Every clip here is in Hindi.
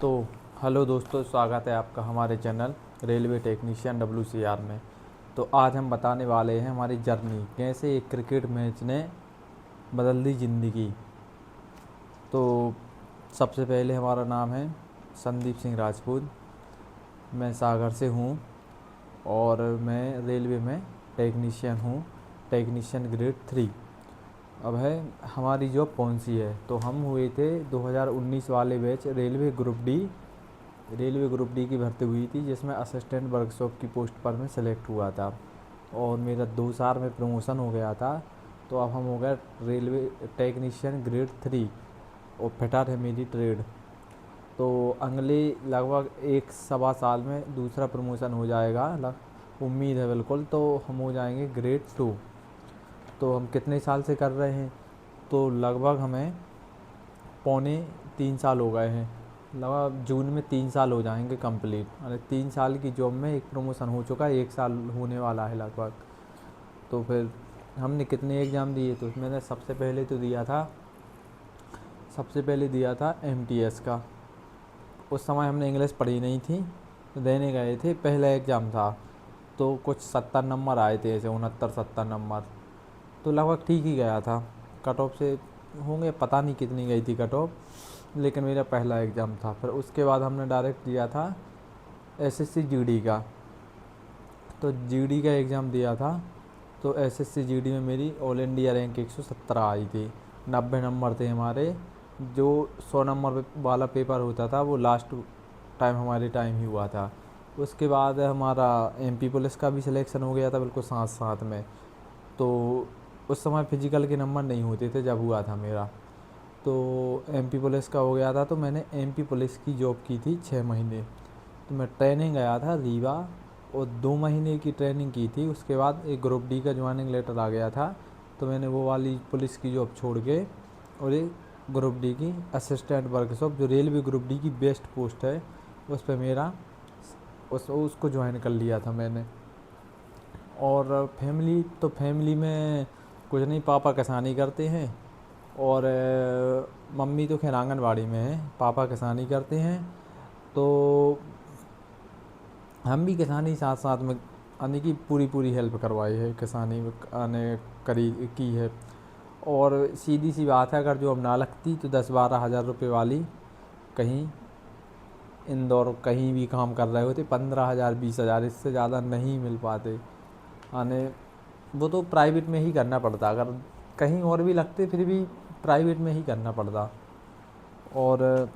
तो हेलो दोस्तों, स्वागत है आपका हमारे चैनल रेलवे टेक्नीशियन WCR में। तो आज हम बताने वाले हैं हमारी जर्नी, कैसे एक क्रिकेट मैच ने बदल दी ज़िंदगी। तो सबसे पहले हमारा नाम है संदीप सिंह राजपूत। मैं सागर से हूँ और मैं रेलवे में टेक्नीशियन हूँ, टेक्नीशियन ग्रेड 3। अब है हमारी जॉब कौन सी है, तो हम हुए थे 2019 वाले बैच रेलवे ग्रुप डी की भर्ती हुई थी, जिसमें असिस्टेंट वर्कशॉप की पोस्ट पर मैं सेलेक्ट हुआ था और मेरा 2 साल में प्रमोशन हो गया था। तो अब हम हो गए रेलवे टेक्नीशियन ग्रेड 3 और फिटर है मेरी ट्रेड। तो अगले लगभग 1 सवा साल में दूसरा प्रमोशन हो जाएगा, उम्मीद है बिल्कुल। तो हम हो जाएंगे ग्रेड 2। तो हम कितने साल से कर रहे हैं, तो लगभग हमें 3.25 साल हो गए हैं। लगभग जून में 3 साल हो जाएंगे कंप्लीट। अरे 3 साल की जॉब में एक प्रमोशन हो चुका है, 1 साल होने वाला है लगभग। तो फिर हमने कितने एग्ज़ाम दिए, तो मैंने सबसे पहले दिया था MTS का। उस समय हमने इंग्लिश पढ़ी नहीं थी, तो देने गए थे। पहला एग्ज़ाम था तो कुछ 70 नंबर आए थे, ऐसे 69-70 नंबर। तो लगभग ठीक ही गया था। कट ऑफ से होंगे, पता नहीं कितनी गई थी कट ऑफ, लेकिन मेरा पहला एग्ज़ाम था। फिर उसके बाद हमने डायरेक्ट दिया था SSC GD का। तो GD का एग्ज़ाम दिया था, तो SSC GD में मेरी ऑल इंडिया रैंक 117 आई थी। 90 नंबर थे हमारे। जो 100 नंबर वाला पेपर होता था वो लास्ट टाइम हमारे टाइम ही हुआ था। उसके बाद हमारा MP पुलिस का भी सिलेक्शन हो गया था, बिल्कुल साथ साथ में। तो उस समय फिजिकल के नंबर नहीं होते थे जब हुआ था मेरा। तो MP पुलिस का हो गया था, तो मैंने MP पुलिस की जॉब की थी 6 महीने। तो मैं ट्रेनिंग गया था रीवा, और 2 महीने की ट्रेनिंग की थी। उसके बाद एक ग्रुप डी का ज्वाइनिंग लेटर आ गया था, तो मैंने वो वाली पुलिस की जॉब छोड़ के और एक ग्रुप डी की असिस्टेंट वर्कशॉप, जो रेलवे ग्रुप डी की बेस्ट पोस्ट है, उस पर मेरा उसको ज्वाइन कर लिया था मैंने। और फैमिली में कुछ नहीं, पापा किसानी करते हैं और मम्मी तो खैर आंगनबाड़ी में है, पापा किसानी करते हैं। तो हम भी किसानी साथ साथ में आने की पूरी हेल्प करवाई है, किसानी में आने करी की है। और सीधी सी बात है, अगर जो अब ना लगती तो 10-12 हज़ार रुपये वाली कहीं इंदौर कहीं भी काम कर रहे होते, 15,000 20,000, इससे ज़्यादा नहीं मिल पाते आने। वो तो प्राइवेट में ही करना पड़ता, अगर कहीं और भी लगते फिर भी प्राइवेट में ही करना पड़ता। और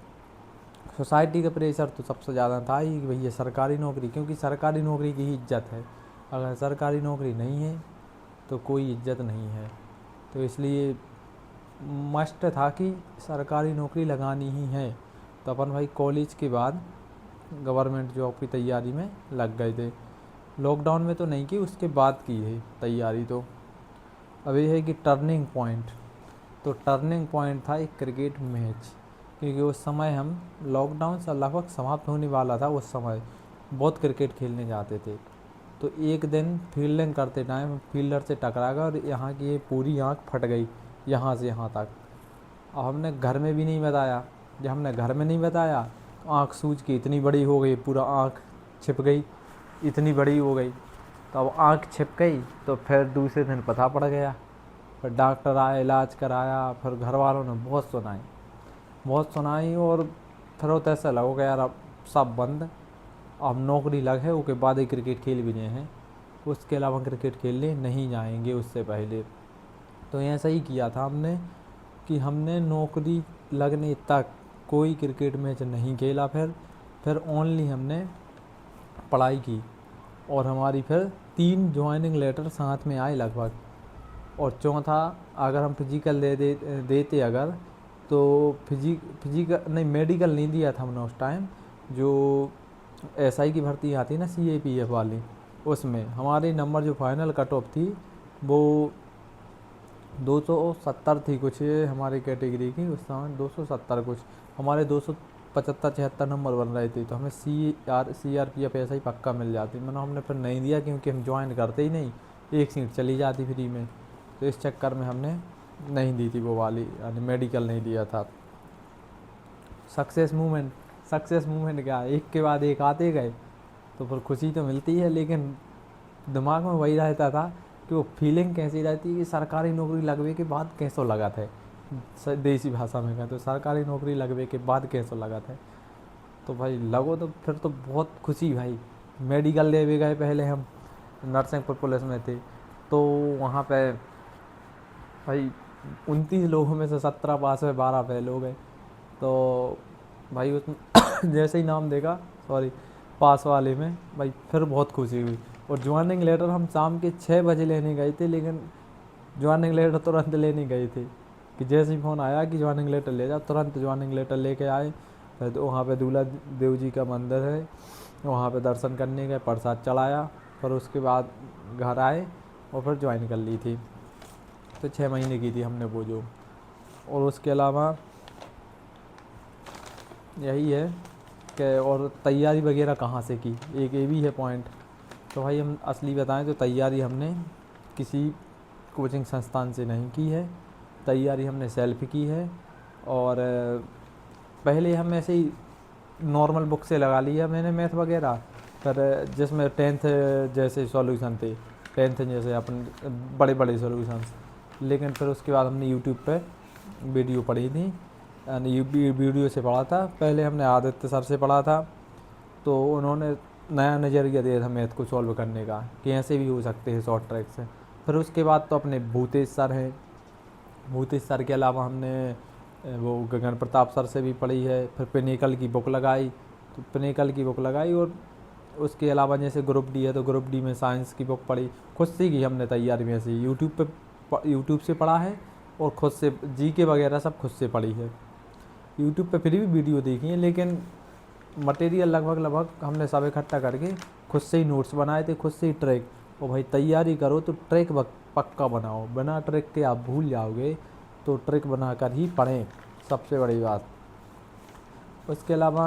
सोसाइटी का प्रेशर तो सबसे ज़्यादा था ही कि भैया सरकारी नौकरी, क्योंकि सरकारी नौकरी की ही इज्जत है। अगर सरकारी नौकरी नहीं है तो कोई इज्जत नहीं है। तो इसलिए मस्ट था कि सरकारी नौकरी लगानी ही है। तो अपन भाई कॉलेज के बाद गवर्नमेंट जॉब की तैयारी में लग गए थे। लॉकडाउन में तो नहीं की, उसके बाद की है तैयारी। तो अभी है कि टर्निंग पॉइंट, तो टर्निंग पॉइंट था एक क्रिकेट मैच, क्योंकि उस समय हम लॉकडाउन से लगभग समाप्त होने वाला था। उस समय बहुत क्रिकेट खेलने जाते थे। तो एक दिन फील्डिंग करते टाइम फील्डर से टकरा गया और यहाँ की ये पूरी आँख फट गई, यहाँ से यहाँ तक। अब हमने घर में भी नहीं बताया। जब हमने घर में नहीं बताया तो आँख सूज के इतनी बड़ी हो गई, पूरा आँख छिप गई, इतनी बड़ी हो गई। तो अब आँख छिप गई, तो फिर दूसरे दिन पता पड़ गया। फिर डॉक्टर आया, इलाज कराया, फिर घर वालों ने बहुत सुनाई और फिर तो ऐसा लगो कि यार अब सब बंद, अब नौकरी लग है, उसके बाद ही क्रिकेट खेल भी रहे हैं, उसके अलावा क्रिकेट खेलने नहीं जाएंगे उससे पहले। तो ऐसा ही किया था हमने कि हमने नौकरी लगने तक कोई क्रिकेट मैच नहीं खेला। फिर ओनली हमने पढ़ाई की, और हमारी फिर 3 ज्वाइनिंग लेटर साथ में आए लगभग। और चौथा, अगर हम फिजिकल देते अगर, तो फिजिकल नहीं, मेडिकल नहीं दिया था हमने उस टाइम। जो SI की भर्ती आती है ना, CAPF वाली, उसमें हमारे नंबर जो फाइनल कट ऑफ थी वो 270 थी कुछ हमारी कैटेगरी की। उस समय 270 कुछ, हमारे 275-76 नंबर बन रहे थे। तो हमें CRPF ऐसा ही पक्का मिल जाती, मतलब हमने फिर नहीं दिया, क्योंकि हम ज्वाइन करते ही नहीं, एक सीट चली जाती फ्री में। तो इस चक्कर में हमने नहीं दी थी वो वाली, यानी मेडिकल नहीं दिया था। सक्सेस मूवमेंट क्या, एक के बाद एक आते गए तो फिर खुशी तो मिलती है, लेकिन दिमाग में वही रहता था कि वो फीलिंग कैसी रहती है कि सरकारी नौकरी लगने के बाद कैसो लगा था। देसी भाषा में कहें तो सरकारी नौकरी लगने के बाद कैसो लगा था। तो भाई लगो तो फिर तो बहुत खुशी भाई। मेडिकल ले भी गए, पहले हम नरसिंहपुर पुलिस में थे, तो वहाँ पे भाई 29 लोगों में से 17 पास हुए, 12 फेल हो गए। तो भाई उस जैसे ही नाम देखा, सॉरी, पास वाले में भाई फिर बहुत खुशी हुई। और ज्वाइनिंग लेटर हम शाम के 6 बजे लेने गए थे, लेकिन ज्वाइनिंग लेटर तुरंत लेने गए थे कि जैसे ही फ़ोन आया कि ज्वाइनिंग लेटर ले जाओ, तुरंत ज्वाइनिंग लेटर लेके आए। फिर तो वहाँ पे दूल्हा देव जी का मंदिर है, वहाँ पे दर्शन करने गए, प्रसाद चढ़ाया, फिर उसके बाद घर आए और फिर ज्वाइन कर ली थी। तो 6 महीने की थी हमने वो जो। और उसके अलावा यही है कि और तैयारी वगैरह कहाँ से की, एक ये भी है पॉइंट। तो भाई हम असली बताएं तो तैयारी हमने किसी कोचिंग संस्थान से नहीं की है, तैयारी हमने सेल्फ की है। और पहले हम ऐसे ही नॉर्मल बुक से लगा लिया मैंने मैथ वगैरह, फिर जिसमें 10th जैसे सॉल्यूशन थे, 10th जैसे अपन बड़े बड़े सॉल्यूशंस। लेकिन फिर उसके बाद हमने यूट्यूब पे वीडियो पढ़ी थी, वीडियो से पढ़ा था। पहले हमने आदित्य सर से पढ़ा था, तो उन्होंने नया नज़रिया दिया था मैथ को सॉल्व करने का कि ऐसे भी हो सकते हैं शॉर्ट ट्रैक से। फिर उसके बाद तो अपने भूतेश सर हैं, भूतेश सर के अलावा हमने वो गगन प्रताप सर से भी पढ़ी है। फिर पिनेकल की बुक लगाई, तो पिनेकल की बुक लगाई। और उसके अलावा जैसे ग्रुप डी है तो ग्रुप डी में साइंस की बुक पढ़ी। खुद से की हमने तैयारी में से यूट्यूब से पढ़ा है, और खुद से जीके वगैरह सब खुद से पढ़ी है। यूट्यूब पे फिर भी वीडियो देखी है, लेकिन मटेरियल लगभग हमने सब इकट्ठा करके खुद से ही नोट्स बनाए थे, खुद से ही ट्रैक। और भाई तैयारी करो तो ट्रैक पक्का बनाओ, बिना ट्रैक के आप भूल जाओगे, तो ट्रैक बनाकर ही पढ़ें, सबसे बड़ी बात। उसके अलावा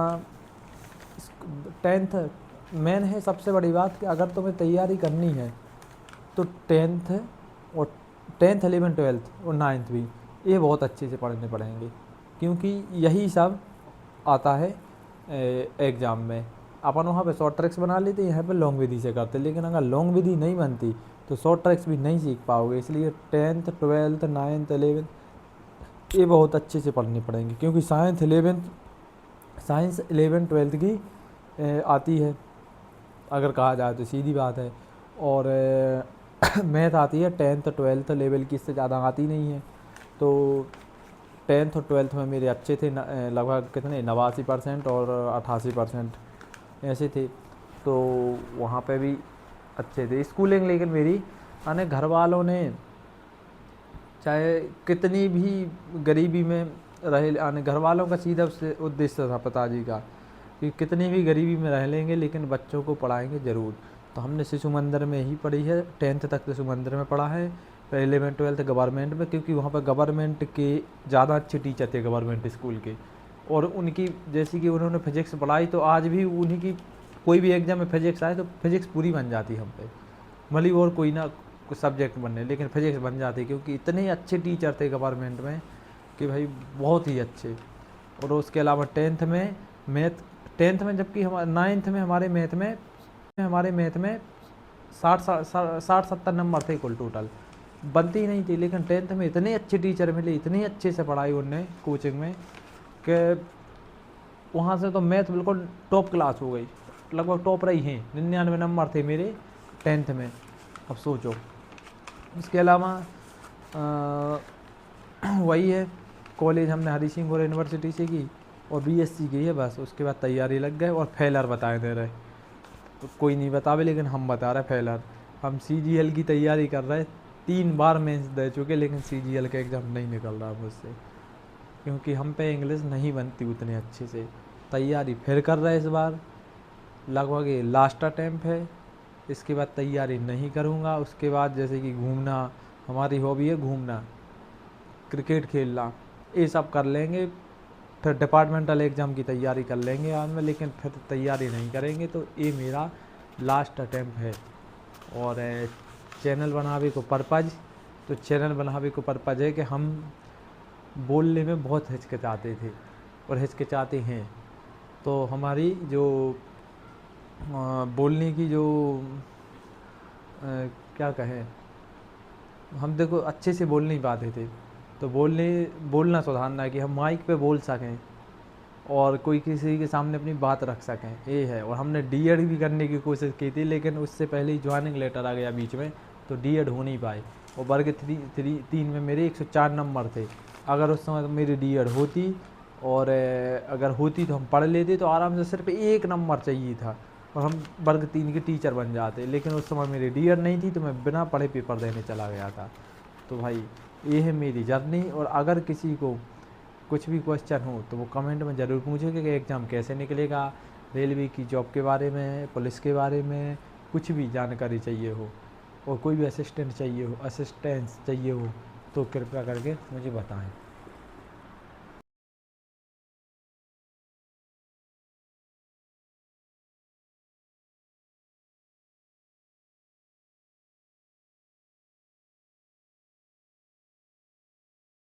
10th मेन है सबसे बड़ी बात कि अगर तुम्हें तैयारी करनी है तो 10th और 10th 11 12th और 9th भी ये बहुत अच्छे से पढ़ने पड़ेंगे, क्योंकि यही सब आता है एग्ज़ाम में। अपन वहाँ पे शॉर्ट ट्रैक्स बना लेते, यहाँ पे लॉन्ग विधि से करते, लेकिन अगर लॉन्ग विधि नहीं बनती तो शॉर्ट ट्रैक्स भी नहीं सीख पाओगे। इसलिए 10th 12th 9th 11th ये बहुत अच्छे से पढ़ने पड़ेंगे, क्योंकि साइंस 11 12th की आती है अगर कहा जाए तो, सीधी बात है। और मैथ आती है 10th 12th लेवल की, इससे ज़्यादा आती नहीं है। तो 10th और 12th में मेरे अच्छे थे, लगभग कितने 89% और 88% ऐसे थे। तो वहाँ पे भी अच्छे थे स्कूलिंग। लेकिन मेरी आने घर वालों ने चाहे कितनी भी गरीबी में रहे, आने घर वालों का सीधा उद्देश्य था पिताजी का कि कितनी भी गरीबी में रह लेंगे लेकिन बच्चों को पढ़ाएंगे ज़रूर। तो हमने शिशु मंदिर में ही पढ़ी है, 10th तक शिशु मंदिर में पढ़ा है, फिर 11 12th गवर्नमेंट में, क्योंकि वहाँ पर गवर्नमेंट के ज़्यादा अच्छे टीचर थे गवर्नमेंट स्कूल के। और उनकी जैसी कि उन्होंने फिजिक्स पढ़ाई, तो आज भी उन्हीं की कोई भी एग्जाम में फिजिक्स आए तो फिजिक्स पूरी बन जाती हम पे, भली और कोई ना कुछ सब्जेक्ट बनने, लेकिन फिजिक्स बन जाती, क्योंकि इतने अच्छे टीचर थे गवर्नमेंट में कि भाई बहुत ही अच्छे। और उसके अलावा 10th में मैथ, 10th में, जबकि हमारे 9th में हमारे मैथ में 60-70 नंबर थे कुल टोटल, बनती ही नहीं थी। लेकिन 10th में इतने अच्छे टीचर मिले, इतने अच्छे से पढ़ाई उनने कोचिंग में, कि वहाँ से तो मैथ बिल्कुल टॉप क्लास हो गई, लगभग टॉप रही हैं। 99 नंबर थे मेरे 10th में, अब सोचो। इसके अलावा वही है, कॉलेज हमने हरी सिंह गोर यूनिवर्सिटी से की और BSc की है बस। उसके बाद तैयारी लग गए, और फेलर बताए दे रहे, तो कोई नहीं बतावे लेकिन हम बता रहे फेलर। हम CGL की तैयारी कर रहे, 3 बार मेंस दे चुके, लेकिन CGL का एग्ज़ाम नहीं निकल रहा मुझसे, क्योंकि हम पे इंग्लिश नहीं बनती उतने अच्छे से। तैयारी फिर कर रहे इस बार, लगभग ये लास्ट अटैम्प्ट है, इसके बाद तैयारी नहीं करूँगा। उसके बाद जैसे कि घूमना, हमारी हॉबी है घूमना, क्रिकेट खेलना, ये सब कर लेंगे। फिर डिपार्टमेंटल एग्ज़ाम की तैयारी कर लेंगे आज में, लेकिन फिर तैयारी नहीं करेंगे। तो ये मेरा लास्ट अटैम्प्ट है। और चैनल बनावे को पर्पज़, तो चैनल बनावे को पर्पज़ है कि हम बोलने में बहुत हिचकिचाते थे और हिचकिचाते हैं, तो हमारी जो बोलने की जो क्या कहें, हम देखो अच्छे से बोल नहीं पाते थे, तो बोलना सुधारना है कि हम माइक पे बोल सकें और कोई किसी के सामने अपनी बात रख सकें, ये है। और हमने डीएड भी करने की कोशिश की थी, लेकिन उससे पहले ही ज्वाइनिंग लेटर आ गया बीच में, तो डीएड हो नहीं पाए। और वर्ग 3 में मेरे 104 नंबर थे। अगर उस समय मेरी डीएड होती और अगर होती तो हम पढ़ लेते, तो आराम से सिर्फ 1 नंबर चाहिए था और हम वर्ग 3 के टीचर बन जाते। लेकिन उस समय मेरी डीएड नहीं थी, तो मैं बिना पढ़े पेपर देने चला गया था। तो भाई ये है मेरी जर्नी। और अगर किसी को कुछ भी क्वेश्चन हो तो वो कमेंट में ज़रूर पूछेगा कि एग्ज़ाम कैसे निकलेगा, रेलवे की जॉब के बारे में, पुलिस के बारे में, कुछ भी जानकारी चाहिए हो और कोई भी असिस्टेंस चाहिए हो तो कृपया करके मुझे बताएं।